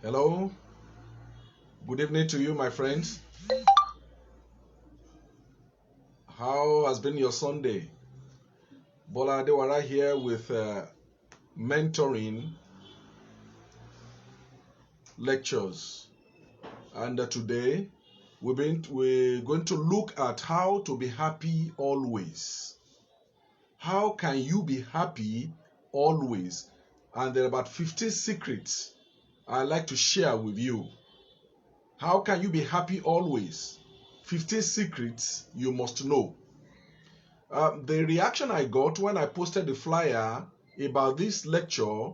Hello, good evening to you, my friends. How has been your Sunday? Bola Adewara here with mentoring lectures. And today we're going to look at how to be happy always. How can you be happy always? And there are about 15 secrets I'd like to share with you. How can you be happy always? 15 secrets you must know. The reaction I got when I posted the flyer about this lecture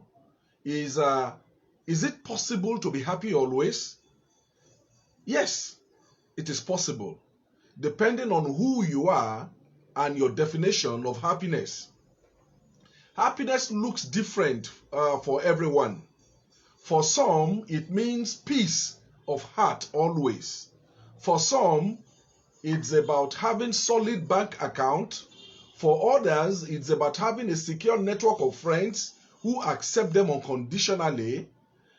is it possible to be happy always? Yes, it is possible, depending on who you are and your definition of happiness. Happiness looks different for everyone. For some, it means peace of heart always. For some, it's about having solid bank account. For others, it's about having a secure network of friends who accept them unconditionally.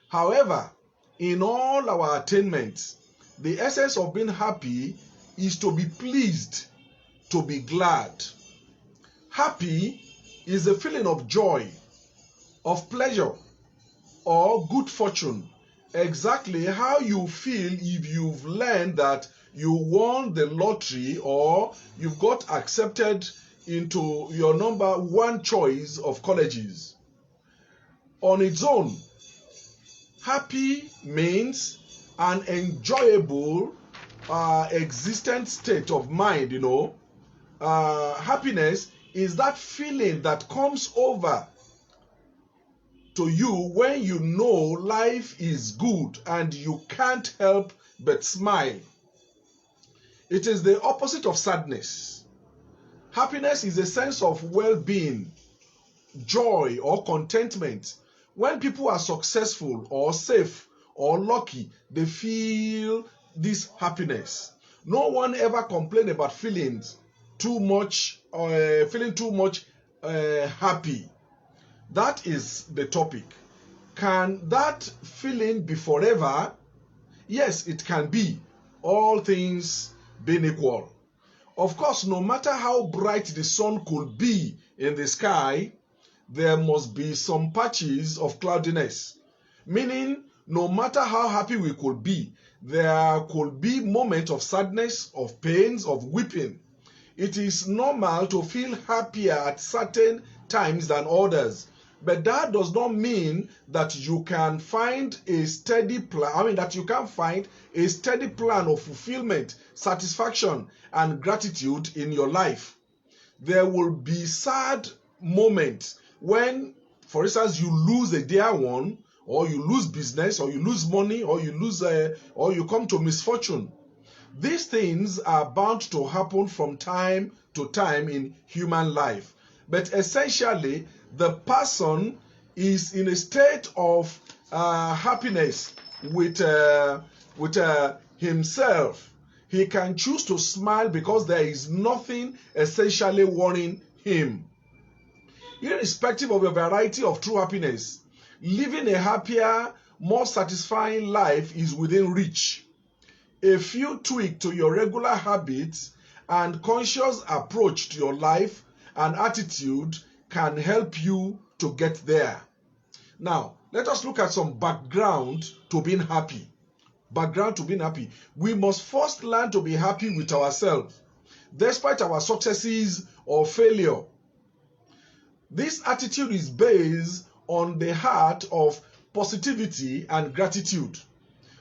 However, in all our attainments, the essence of being happy is to be pleased, to be glad. Happy is a feeling of joy, of pleasure, or good fortune. Exactly how you feel if you've learned that you won the lottery or you've got accepted into your number one choice of colleges. On its own, happy means an enjoyable existent state of mind. Happiness is that feeling that comes over to you when you know life is good and you can't help but smile. It is the opposite of sadness. Happiness is a sense of well-being, joy, or contentment. When people are successful or safe or lucky, they feel this happiness. No one ever complains about feeling too much happy. That is the topic. Can that feeling be forever? Yes, it can be, all things being equal. Of course, no matter how bright the sun could be in the sky, there must be some patches of cloudiness. Meaning, no matter how happy we could be, there could be moments of sadness, of pains, of weeping. It is normal to feel happier at certain times than others. But that does not mean that you can find a steady plan. That you can find a steady plan of fulfillment, satisfaction, and gratitude in your life. There will be sad moments when, for instance, you lose a dear one, or you lose business, or you lose money, or you come to misfortune. These things are bound to happen from time to time in human life. But essentially, the person is in a state of happiness with himself. He can choose to smile because there is nothing essentially worrying him. Irrespective of the variety of true happiness, living a happier, more satisfying life is within reach. A few tweaks to your regular habits and conscious approach to your life and attitude can help you to get there. Now, let us look at some background to being happy. Background to being happy. We must first learn to be happy with ourselves, despite our successes or failure. This attitude is based on the heart of positivity and gratitude.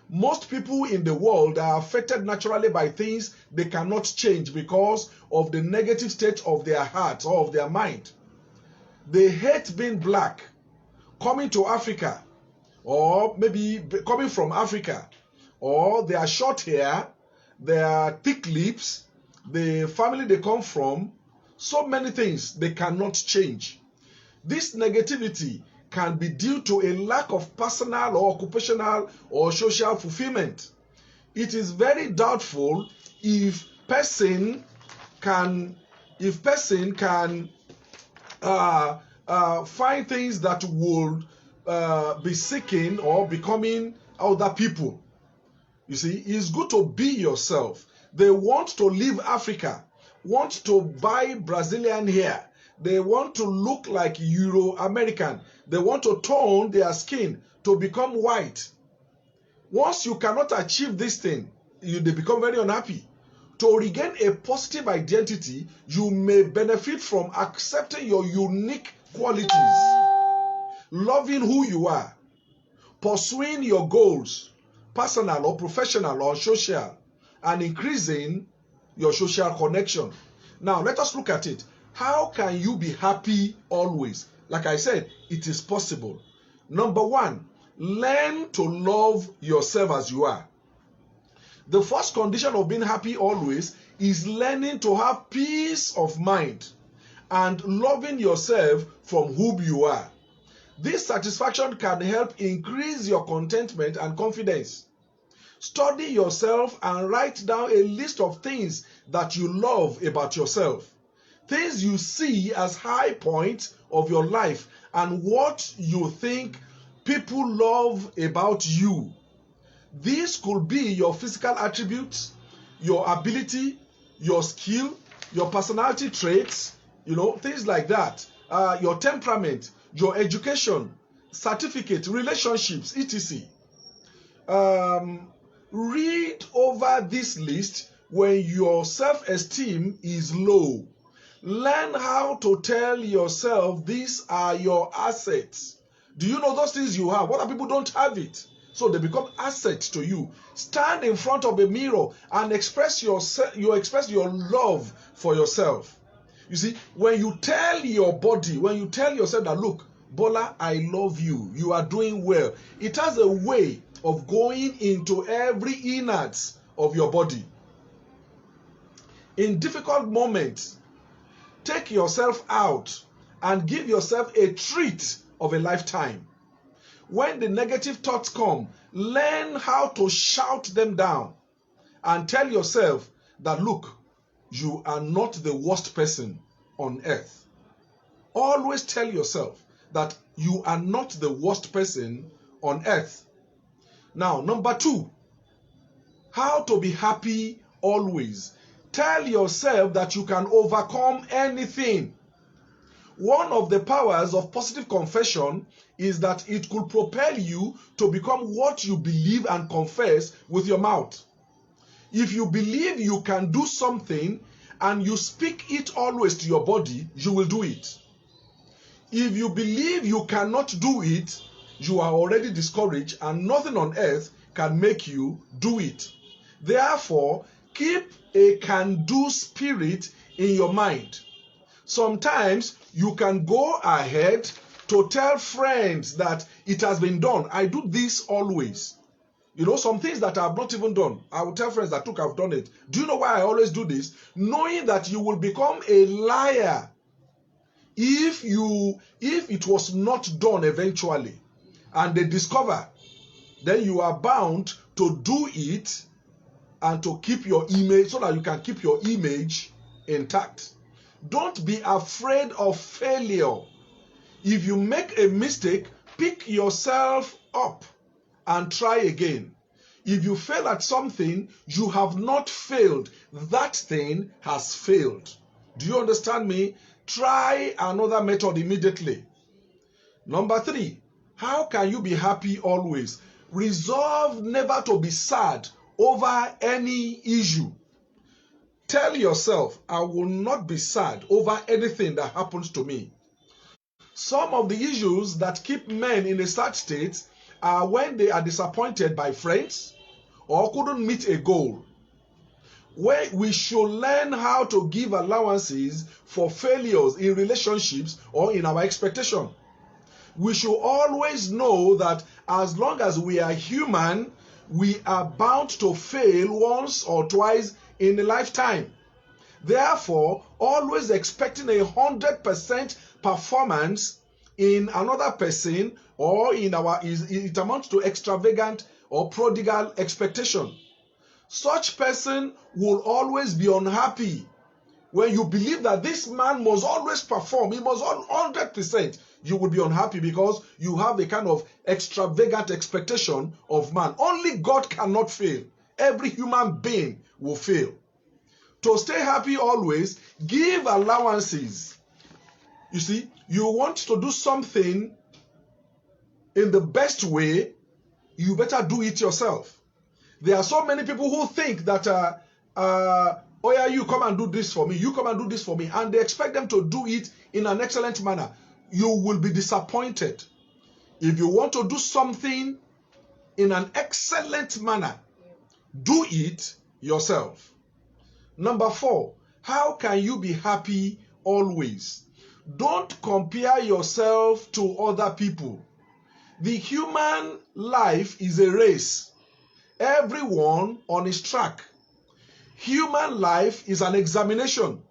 Most people in the world are affected naturally by things they cannot change because of the negative state of their heart or of their mind. They hate being black, coming to Africa, or maybe coming from Africa, or their short hair, their thick lips, the family they come from, so many things they cannot change. This negativity can be due to a lack of personal or occupational or social fulfillment. It is very doubtful if person can find things that would be seeking or becoming other people. You see, it's good to be yourself. They want to leave Africa, want to buy Brazilian hair. They want to look like Euro-American. They want to tone their skin to become white. Once you cannot achieve this thing, they become very unhappy. To regain a positive identity, you may benefit from accepting your unique qualities, loving who you are, pursuing your goals, personal or professional or social, and increasing your social connection. Now, let us look at it. How can you be happy always? Like I said, it is possible. Number one, learn to love yourself as you are. The first condition of being happy always is learning to have peace of mind and loving yourself from whom you are. This satisfaction can help increase your contentment and confidence. Study yourself and write down a list of things that you love about yourself. Things you see as high points of your life and what you think people love about you. These could be your physical attributes, your ability, your skill, your personality traits, things like that, your temperament, your education, certificate, relationships, etc. Read over this list when your self-esteem is low. Learn how to tell yourself these are your assets. Do you know those things you have? Other people don't have it. So they become assets to you. Stand in front of a mirror and express your love for yourself. You see, when you tell your body, when you tell yourself that, look, Bola, I love you, you are doing well, it has a way of going into every innards of your body. In difficult moments, take yourself out and give yourself a treat of a lifetime. When the negative thoughts come, learn how to shout them down and tell yourself that, look, you are not the worst person on earth. Always tell yourself that you are not the worst person on earth. Now, number two, how to be happy always. Tell yourself that you can overcome anything. One of the powers of positive confession is that it could propel you to become what you believe and confess with your mouth. If you believe you can do something and you speak it always to your body, you will do it. If you believe you cannot do it, you are already discouraged and nothing on earth can make you do it. Therefore, keep a can-do spirit in your mind. Sometimes you can go ahead to tell friends that it has been done. I do this always. Some things that I have not even done, I will tell friends that, look, I've done it. Do you know why I always do this? Knowing that you will become a liar if it was not done eventually and they discover, then you are bound to do it and to keep your image, so that you can keep your image intact. Don't be afraid of failure. If you make a mistake, pick yourself up and try again. If you fail at something, you have not failed. That thing has failed. Do you understand me? Try another method immediately. Number three, how can you be happy always? Resolve never to be sad over any issue. Tell yourself, I will not be sad over anything that happens to me. Some of the issues that keep men in a sad state are when they are disappointed by friends or couldn't meet a goal. Where we should learn how to give allowances for failures in relationships or in our expectation. We should always know that as long as we are human, we are bound to fail once or twice in a lifetime. Therefore, always expecting 100% performance in another person or it amounts to extravagant or prodigal expectation. Such person will always be unhappy when you believe that this man must always perform, he must 100%, you will be unhappy because you have a kind of extravagant expectation of man. Only God cannot fail. Every human being will fail. To stay happy always, give allowances. You see, you want to do something in the best way, you better do it yourself. There are so many people who think that, oh yeah, you come and do this for me, you come and do this for me, and they expect them to do it in an excellent manner. You will be disappointed. If you want to do something in an excellent manner, do it yourself. Number 4, how can you be happy always? Don't compare yourself to other people. The human life is a race. Everyone on his track. Human life is an examination.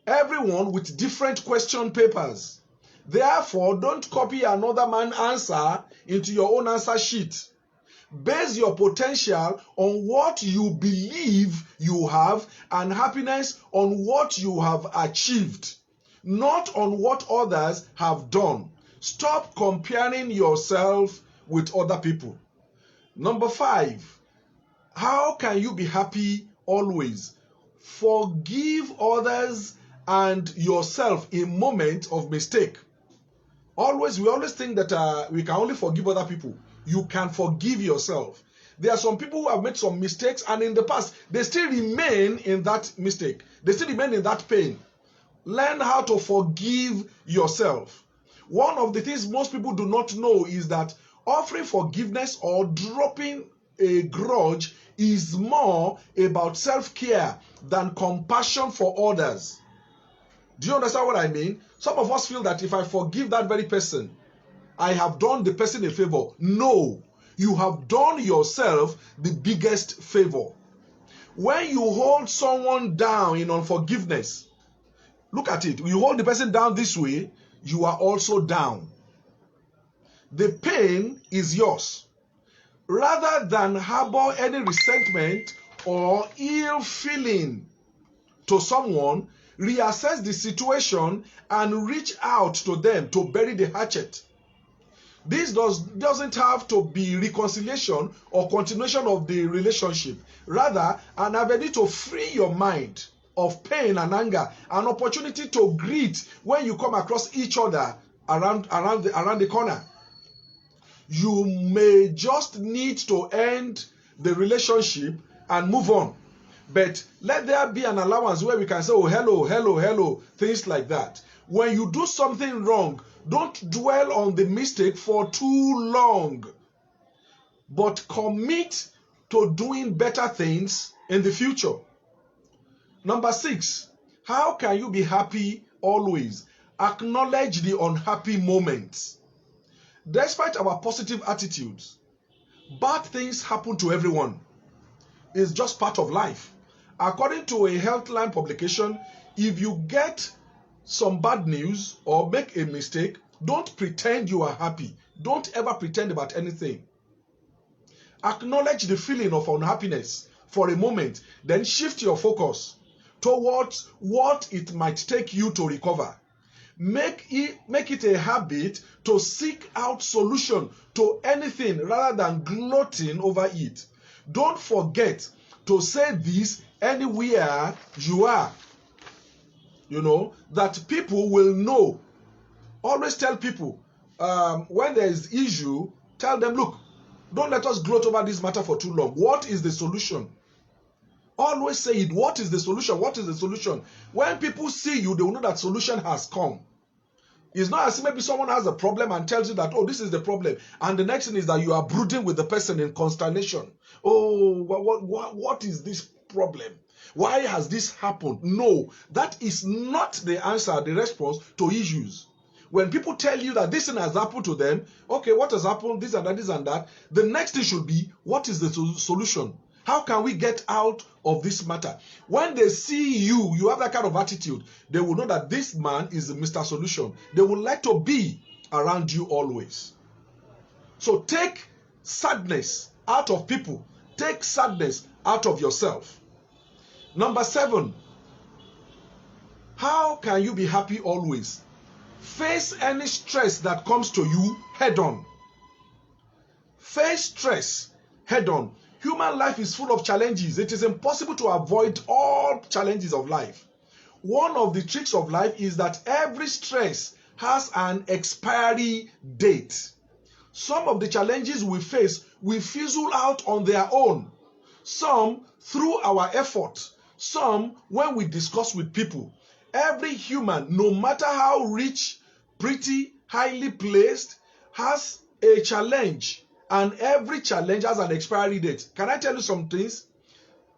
Everyone with different question papers. Therefore, don't copy another man's answer into your own answer sheet. Base your potential on what you believe you have and happiness on what you have achieved, not on what others have done. Stop comparing yourself with other people. Number 5, how can you be happy always? Forgive others and yourself in moments of mistake. We always think that we can only forgive other people. You can forgive yourself. There are some people who have made some mistakes, and in the past, they still remain in that mistake. They still remain in that pain. Learn how to forgive yourself. One of the things most people do not know is that offering forgiveness or dropping a grudge is more about self-care than compassion for others. Do you understand what I mean? Some of us feel that if I forgive that very person, I have done the person a favor. No, you have done yourself the biggest favor. When you hold someone down in unforgiveness, look at it. You hold the person down this way, you are also down. The pain is yours. Rather than harbor any resentment or ill feeling to someone, reassess the situation and reach out to them to bury the hatchet. This doesn't have to be reconciliation or continuation of the relationship. Rather, an avenue to free your mind of pain and anger, an opportunity to greet when you come across each other around the corner. You may just need to end the relationship and move on. But let there be an allowance where we can say, oh, hello, things like that. When you do something wrong, don't dwell on the mistake for too long, but commit to doing better things in the future. Number 6, how can you be happy always? Acknowledge the unhappy moments. Despite our positive attitudes, bad things happen to everyone. It's just part of life. According to a Healthline publication, if you get some bad news or make a mistake, don't pretend you are happy. Don't ever pretend about anything. Acknowledge the feeling of unhappiness for a moment, then shift your focus towards what it might take you to recover. Make it a habit to seek out solution to anything rather than gloating over it. Don't forget to say this anywhere you are. You know, that people will know. Always tell people, when there is issue, tell them, look, don't let us gloat over this matter for too long. What is the solution? Always say it. What is the solution? What is the solution? When people see you, they will know that solution has come. It's not as if maybe someone has a problem and tells you that, oh, this is the problem. And the next thing is that you are brooding with the person in consternation. Oh, what is this problem? Why has this happened? No, that is not the answer, the response to issues. When people tell you that this thing has happened to them, okay, what has happened, this and that, this and that, the next thing should be, what is the solution? How can we get out of this matter? When they see you have that kind of attitude, they will know that this man is Mr. Solution. They would like to be around you always. So take sadness out of people. Take sadness out of yourself. Number 7, How can you be happy always? Face any stress that comes to you head on. Face stress head on. Human life is full of challenges. It is impossible to avoid all challenges of life. One of the tricks of life is that every stress has an expiry date. Some of the challenges we face will fizzle out on their own. Some through our effort. Some when we discuss with people. Every human, no matter how rich, pretty, highly placed, has a challenge. And every challenge has an expiry date. Can I tell you some things?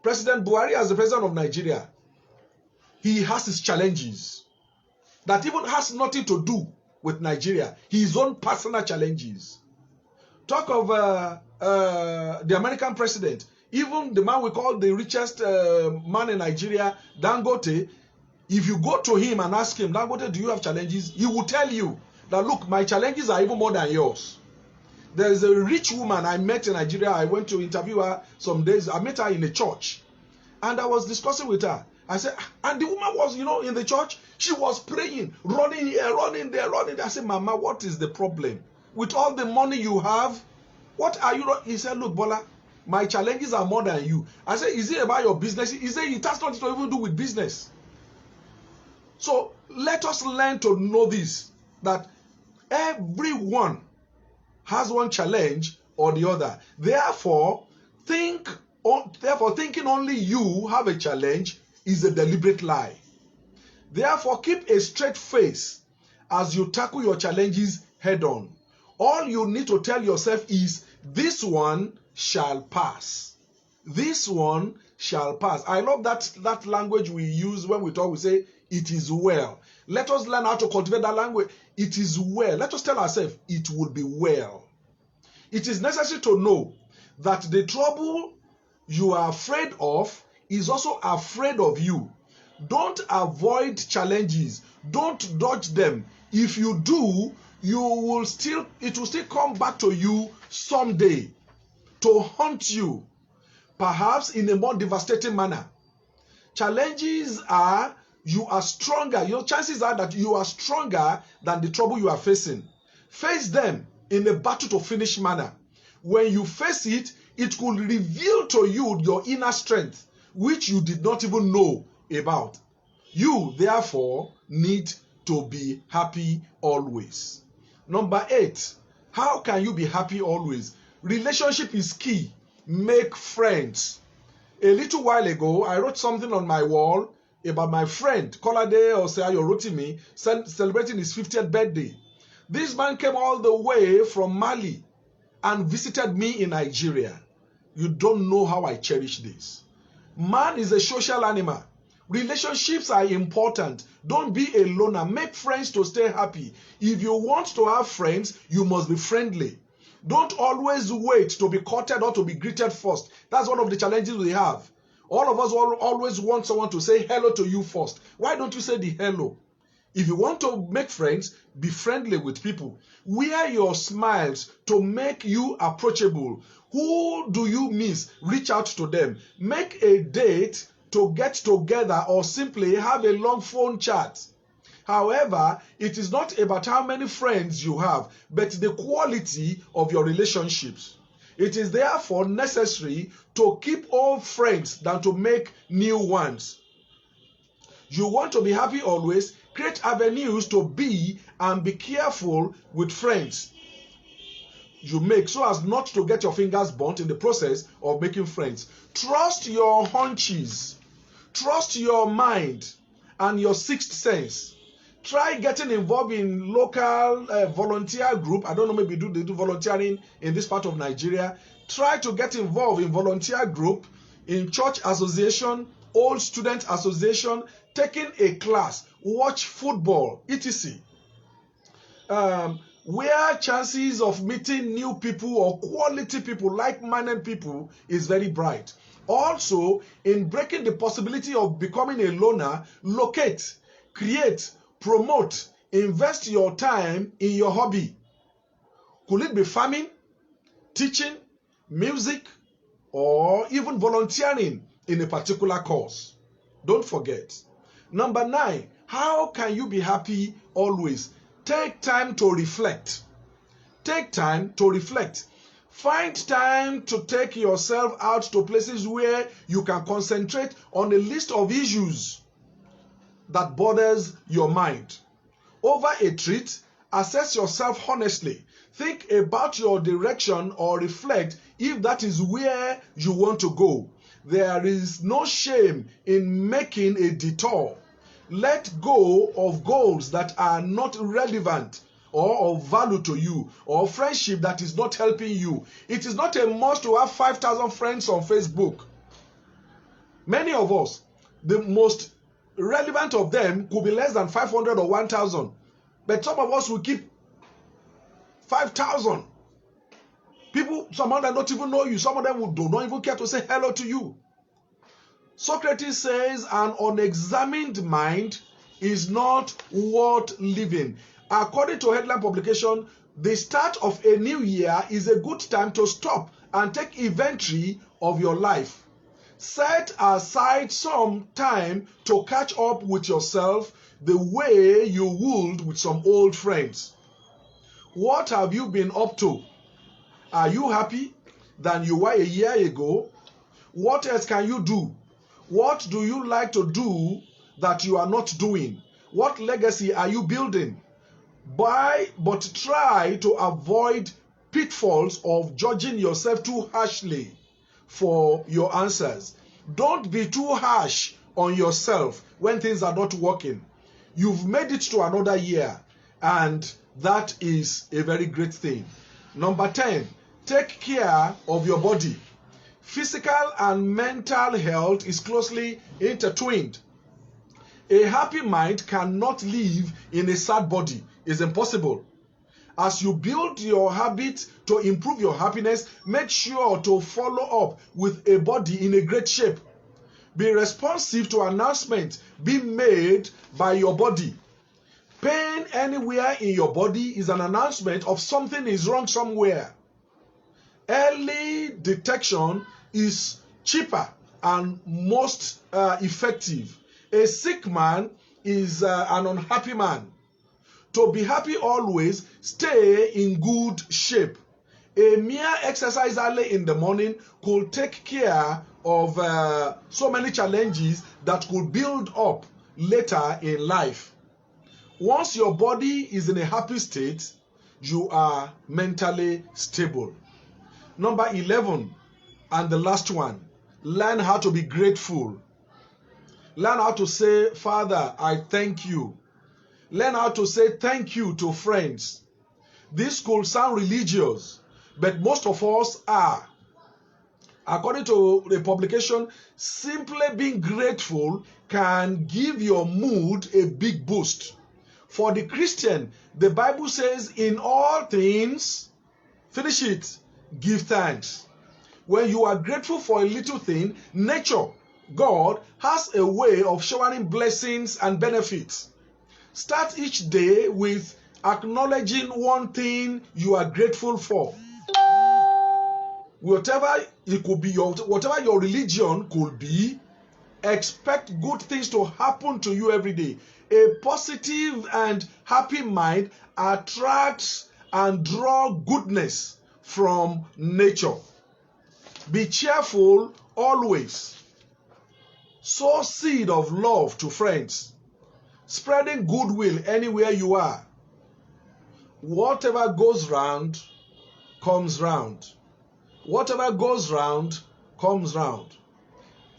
President Buhari, as the president of Nigeria, he has his challenges that even has nothing to do with Nigeria. His own personal challenges. Talk of the American president, even the man we call the richest man in Nigeria, Dangote. If you go to him and ask him, Dangote, do you have challenges? He will tell you that, look, my challenges are even more than yours. There is a rich woman I met in Nigeria. I went to interview her some days. I met her in a church. And I was discussing with her. I said, and the woman was, in the church. She was praying, running here, running there, running there. I said, Mama, what is the problem? With all the money you have, what are you? He said, look, Bola, my challenges are more than you. I said, is it about your business? He said, it has nothing to even do with business. So let us learn to know this, that everyone has one challenge or the other. Therefore, thinking only you have a challenge is a deliberate lie. Therefore, keep a straight face as you tackle your challenges head on. All you need to tell yourself is, this one shall pass. This one shall pass. I love that language we use when we talk. We say, it is well. Let us learn how to cultivate that language. It is well. Let us tell ourselves, it will be well. It is necessary to know that the trouble you are afraid of is also afraid of you. Don't avoid challenges. Don't dodge them. If you do, it will still come back to you someday to haunt you, perhaps in a more devastating manner. Challenges are, you are stronger. Your chances are that you are stronger than the trouble you are facing. Face them in a battle to finish manner. When you face it, it could reveal to you your inner strength, which you did not even know about. You, therefore, need to be happy always. Number 8, how can you be happy always? Relationship is key. Make friends. A little while ago, I wrote something on my wall about my friend, Kolade Oseayo Rotimi, celebrating his 50th birthday. This man came all the way from Mali and visited me in Nigeria. You don't know how I cherish this. Man is a social animal. Relationships are important. Don't be a loner. Make friends to stay happy. If you want to have friends, you must be friendly. Don't always wait to be courted or to be greeted first. That's one of the challenges we have. All of us always want someone to say hello to you first. Why don't you say the hello? If you want to make friends, be friendly with people. Wear your smiles to make you approachable. Who do you miss? Reach out to them. Make a date to get together or simply have a long phone chat. However, it is not about how many friends you have, but the quality of your relationships. It is therefore necessary to keep old friends than to make new ones. You want to be happy always, create avenues to be and be careful with friends you make so as not to get your fingers burnt in the process of making friends. Trust your hunches. Trust your mind and your sixth sense. Try getting involved in local volunteer group. I don't know, maybe they do volunteering in this part of Nigeria. Try to get involved in volunteer group, in church association, old student association, taking a class, watch football, etc. Where chances of meeting new people or quality people, like-minded people, is very bright. Also, in breaking the possibility of becoming a loner, locate, create, promote, invest your time in your hobby. Could it be farming, teaching, music, or even volunteering in a particular cause? Don't forget. Number 9, How can you be happy always? Take time to reflect. Take time to reflect. Find time to take yourself out to places where you can concentrate on a list of issues that bothers your mind. Over a treat, assess yourself honestly. Think about your direction or reflect if that is where you want to go. There is no shame in making a detour. Let go of goals that are not relevant or of value to you, or friendship that is not helping you. It is not a must to have 5,000 friends on Facebook. Many of us, the most relevant of them could be less than 500 or 1,000. But some of us will keep 5,000. People, some of them don't even know you. Some of them do not even care to say hello to you. Socrates says an unexamined mind is not worth living. According to headline publication, the start of a new year is a good time to stop and take inventory of your life. Set aside some time to catch up with yourself the way you would with some old friends. What have you been up to? Are you happy than you were a year ago? What else can you do? What do you like to do that you are not doing? What legacy are you building? But try to avoid pitfalls of judging yourself too harshly for your answers. Don't be too harsh on yourself when things are not working. You've made it to another year, and that is a very great thing. Number 10, take care of your body. Physical and mental health is closely intertwined. A happy mind cannot live in a sad body. It's impossible. As you build your habit to improve your happiness, make sure to follow up with a body in a great shape. Be responsive to announcements being made by your body. Pain anywhere in your body is an announcement of something is wrong somewhere. Early detection is cheaper and most effective. A sick man is an unhappy man. To be happy always, stay in good shape. A mere exercise early in the morning could take care of so many challenges that could build up later in life. Once your body is in a happy state, you are mentally stable. Number 11, and the last one, learn how to be grateful. Learn how to say, Father, I thank you. Learn how to say thank you to friends. This could sound religious, but most of us are. According to the publication, simply being grateful can give your mood a big boost. For the Christian, the Bible says, in all things, finish it, give thanks. When you are grateful for a little thing, nature, God, has a way of showering blessings and benefits. Start each day with acknowledging one thing you are grateful for. Whatever it could be, whatever your religion could be, expect good things to happen to you every day. A positive and happy mind attracts and draws goodness from nature. Be cheerful always. Sow seed of love to friends. Spreading goodwill anywhere you are. Whatever goes round, comes round. Whatever goes round, comes round.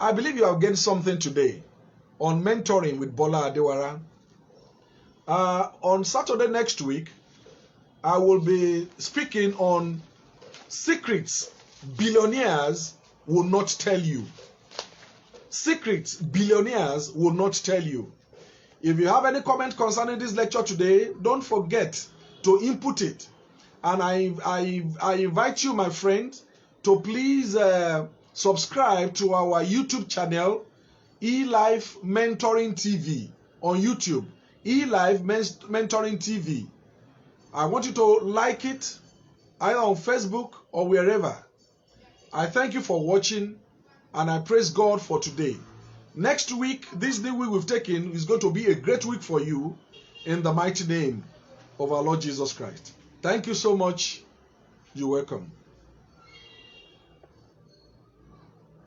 I believe you have gained something today on mentoring with Bola Adewara. On Saturday next week, I will be speaking on secrets billionaires will not tell you. Secrets billionaires will not tell you. If you have any comment concerning this lecture today, don't forget to input it. And I invite you, my friend, to please subscribe to our YouTube channel, eLife Mentoring TV on YouTube. eLife Mentoring TV. I want you to like it either on Facebook or wherever. I thank you for watching, and I praise God for today. Next week, this new week we've taken is going to be a great week for you in the mighty name of our Lord Jesus Christ. Thank you so much. You're welcome.